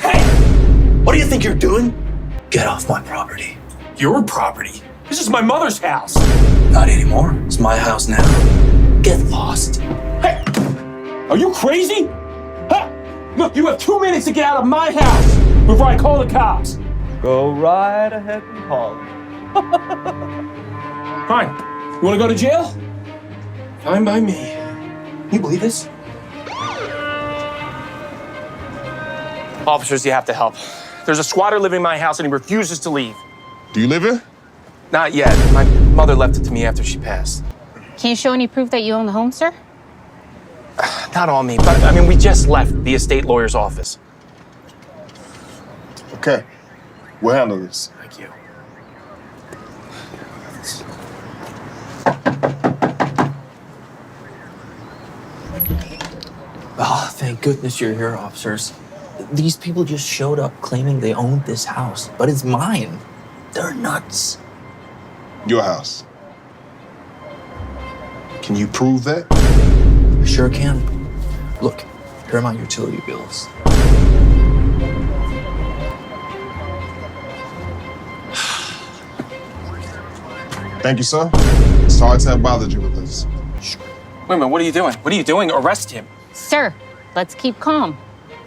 Hey! What do you think you're doing? Get off my property. Your property? This is my mother's house. Not anymore. It's my house now. Get lost. Hey! Are you crazy? Huh? Look, you have 2 minutes to get out of my house before I call the cops. Go right ahead and call him. Fine. You want to go to jail? Fine by me. Can you believe this? Officers, you have to help. There's a squatter living in my house and he refuses to leave. Do you live here? Not yet. My mother left it to me after she passed. Can you show any proof that you own the home, sir? Not on me, but I mean, we just left the estate lawyer's office. Okay. We'll handle this. Thank you. Oh, thank goodness you're here, officers. These people just showed up claiming they owned this house, but it's mine. They're nuts. Your house. Can you prove that? I sure can. Look, here are my utility bills. Thank you, sir. Sorry to have bothered you with this. Wait a minute, what are you doing? What are you doing? Arrest him. Sir, let's keep calm.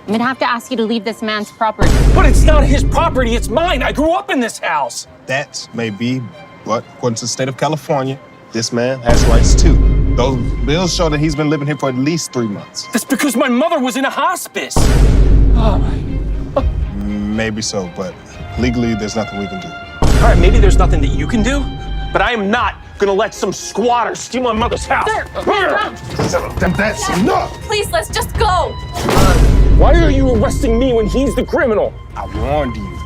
I'm gonna have to ask you to leave this man's property. But it's not his property, it's mine. I grew up in this house. That may be, but according to the state of California, this man has rights too. Those bills show that he's been living here for at least 3 months. That's because my mother was in a hospice. Maybe so, but legally, there's nothing we can do. All right, maybe there's nothing that you can do, but I am not gonna let some squatter steal my mother's house. Sir, That's enough! Please, let's just go. Why are you arresting me when he's the criminal? I warned you.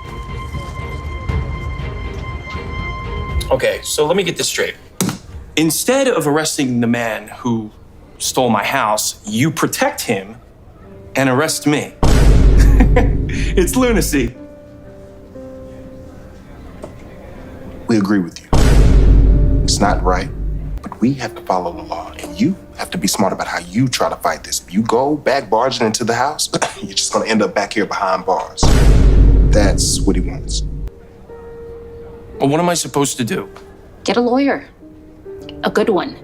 Okay, so let me get this straight. Instead of arresting the man who stole my house, you protect him and arrest me. It's lunacy. We agree with you. It's not right, but we have to follow the law, and you have to be smart about how you try to fight this. If you go back barging into the house, you're just gonna end up back here behind bars. That's what he wants. Well, what am I supposed to do? get a lawyer. A good one.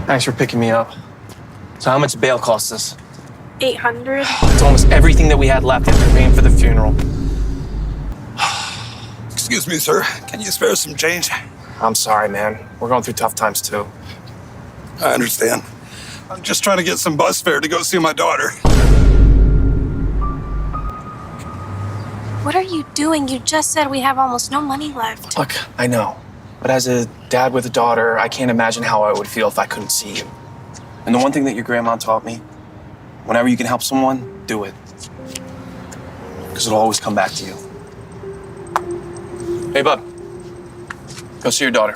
Thanks for picking me up. So how much bail cost us? 800. It's almost everything that we had left after paying for the funeral. Excuse me, sir. Can you spare some change? I'm sorry, man. We're going through tough times, too. I understand. I'm just trying to get some bus fare to go see my daughter. What are you doing? You just said we have almost no money left. Look, I know. But as a dad with a daughter, I can't imagine how I would feel if I couldn't see you. And the one thing that your grandma taught me, whenever you can help someone, do it. Because it'll always come back to you. Hey, bud. Go see your daughter.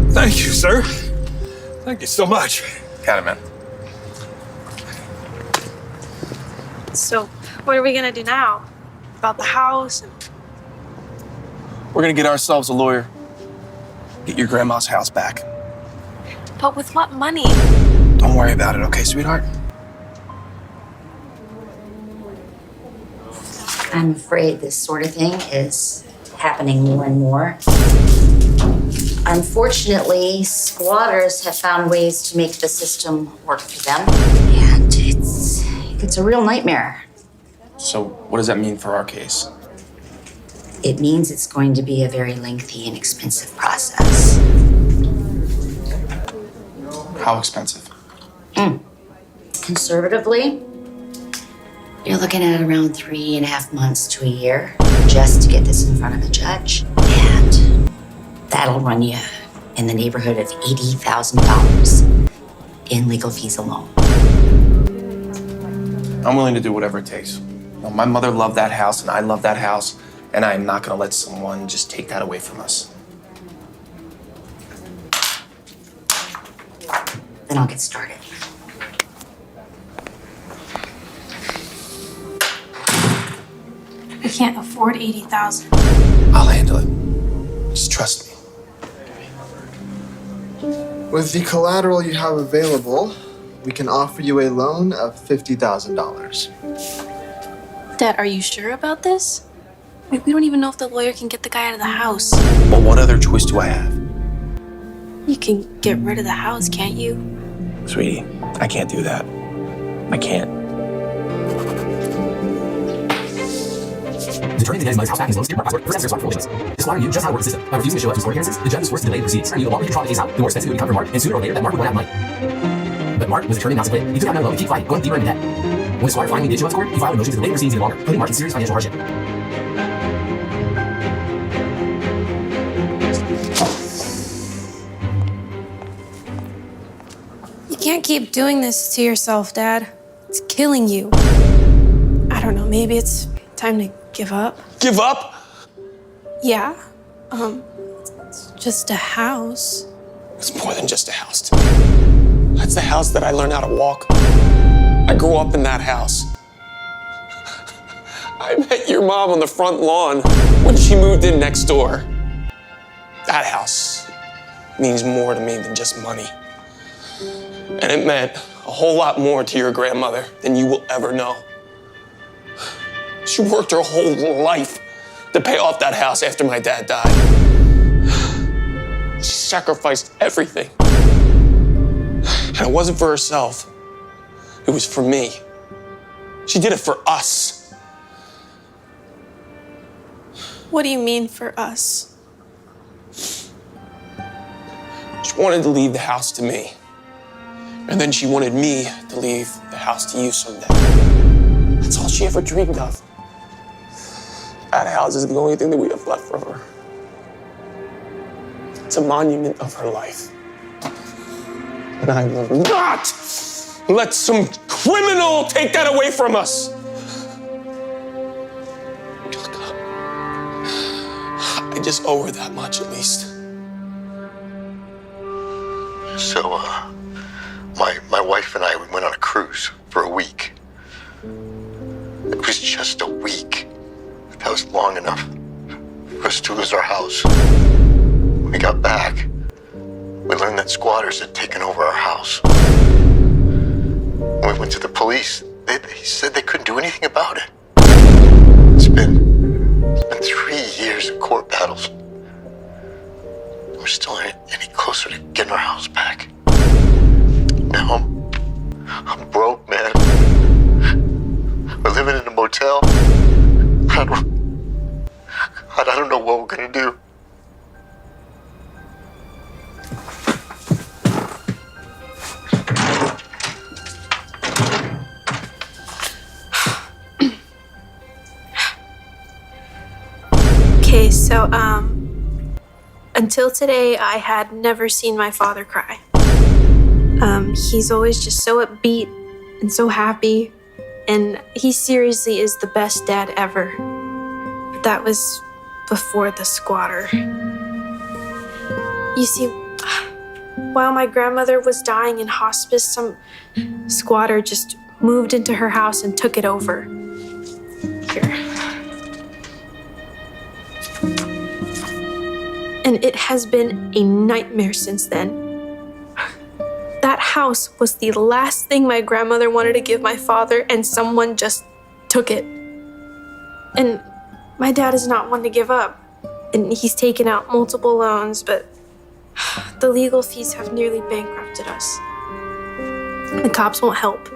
Thank you, sir. Thank you so much. Got it, man. So, what are we gonna do now? About the house? We're gonna get ourselves a lawyer. Get your grandma's house back. But with what money? Don't worry about it, okay, sweetheart? I'm afraid this sort of thing is happening more and more. Unfortunately, squatters have found ways to make the system work for them, and it's a real nightmare. So what does that mean for our case? It means it's going to be a very lengthy and expensive process. How expensive? Conservatively, you're looking at around 3.5 months to a year just to get this in front of a judge. And that'll run you in the neighborhood of $80,000 in legal fees alone. I'm willing to do whatever it takes. You know, my mother loved that house, and I love that house, and I am not gonna let someone just take that away from us. Then I'll get started. We can't afford 80,000. I'll handle it. Just trust me. With the collateral you have available, we can offer you a loan of $50,000. Dad, are you sure about this? Like, we don't even know if the lawyer can get the guy out of the house. Well, what other choice do I have? You can get rid of the house, can't you? Sweetie, I can't do that. I can't. Determining the guy's mother's house back his loan secure password presents their responsibilities. Disquire you just how it works the system. By refusing to show up to his court appearances, the judge is forced to delay the proceedings. The longer you control the case out, the more expensive it would become for Mark, and sooner or later that Mark would run out of money. But Mark was determined not to quit. He took out no loan to keep fighting, going deeper into debt. When Squire finally did show up to court, he filed a motion to delay the proceedings even longer, putting Mark in serious financial hardship. You can't keep doing this to yourself, Dad. It's killing you. I don't know, maybe it's time to give up. Give up? Yeah. It's just a house. It's more than just a house to me. That's the house that I learned how to walk. I grew up in that house. I met your mom on the front lawn when she moved in next door. That house means more to me than just money. And it meant a whole lot more to your grandmother than you will ever know. She worked her whole life to pay off that house after my dad died. She sacrificed everything. And it wasn't for herself. It was for me. She did it for us. What do you mean for us? She wanted to leave the house to me. And then she wanted me to leave the house to you someday. That's all she ever dreamed of. That house is the only thing that we have left from her. It's a monument of her life. And I will not let some criminal take that away from us. I just owe her that much, at least. So, my wife and I, we went on a cruise for a week. It was just a week. That was long enough for us to lose our house. When we got back, we learned that squatters had taken over our house. When we went to the police, they said they couldn't do anything about it. It's been 3 years of court battles. We're still any closer to getting our house back. Now I'm broke, man. We're living in a motel. I don't know what we're gonna do. Okay, so, until today, I had never seen my father cry. He's always just so upbeat and so happy, and he seriously is the best dad ever. But that was before the squatter. You see, while my grandmother was dying in hospice, some squatter just moved into her house and took it over. Here. And it has been a nightmare since then. That house was the last thing my grandmother wanted to give my father, and someone just took it. And my dad is not one to give up. And he's taken out multiple loans, but the legal fees have nearly bankrupted us. The cops won't help.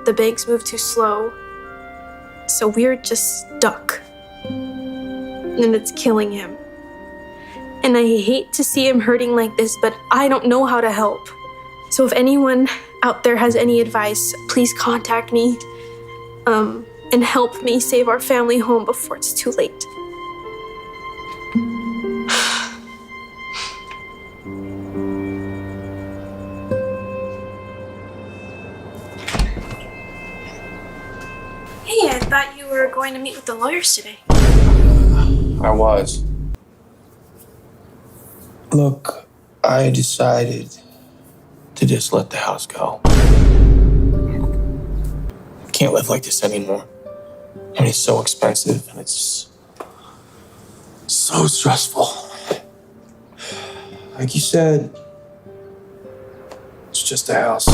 The banks move too slow. So we're just stuck. And it's killing him. And I hate to see him hurting like this, but I don't know how to help. So if anyone out there has any advice, please contact me and help me save our family home before it's too late. Hey, I thought you were going to meet with the lawyers today. I was. Look, I decided to just let the house go. I can't live like this anymore. I mean, it's so expensive and it's so stressful. Like you said, just a house.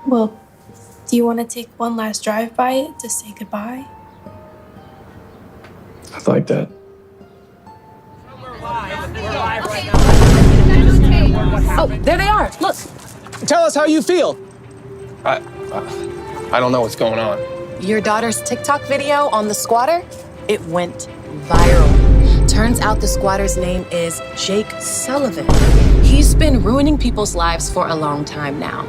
Well, do you want to take one last drive by it to say goodbye? I'd like that. Oh, there they are. Look. Tell us how you feel. I don't know what's going on. Your daughter's TikTok video on the squatter, it went viral. Turns out the squatter's name is Jake Sullivan. He's been ruining people's lives for a long time now.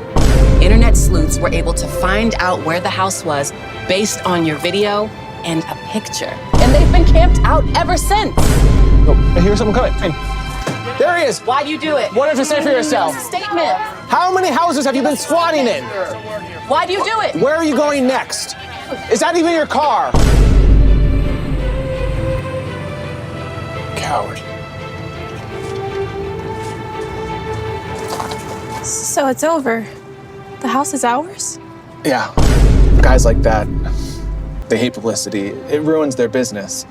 Internet sleuths were able to find out where the house was based on your video and a picture. And they've been camped out ever since. Oh, I hear someone coming. Hey. There he is. Why'd you do it? What if you say for yourself? Statement. How many houses have you been squatting in? Why'd you do it? Where are you going next? Is that even your car? Coward. So it's over. The house is ours? Yeah. Guys like that, they hate publicity. It ruins their business.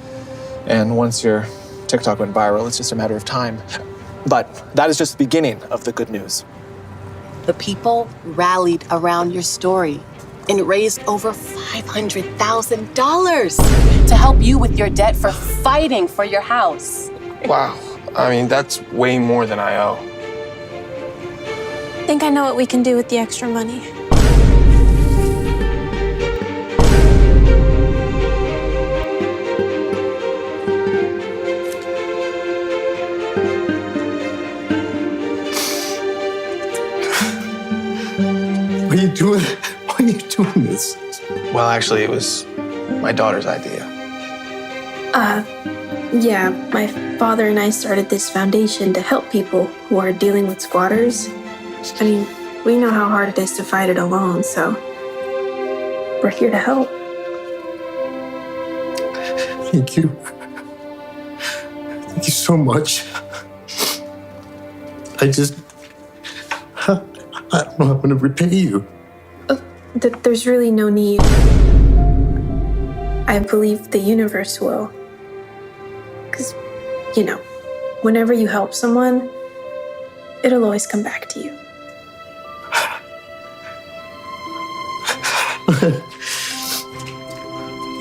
And once your TikTok went viral, it's just a matter of time. But that is just the beginning of the good news. The people rallied around your story and raised over $500,000 to help you with your debt for fighting for your house. Wow. I mean, that's way more than I owe. I think I know what we can do with the extra money. What are you doing? Why are you doing this? Well, actually, it was my daughter's idea. Yeah, my father and I started this foundation to help people who are dealing with squatters. I mean, we know how hard it is to fight it alone, so we're here to help. Thank you. Thank you so much. I don't know how I'm going to repay you. There's really no need. I believe the universe will. Because, you know, whenever you help someone, it'll always come back to you.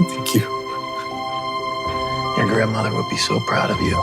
Thank you. Your grandmother would be so proud of you.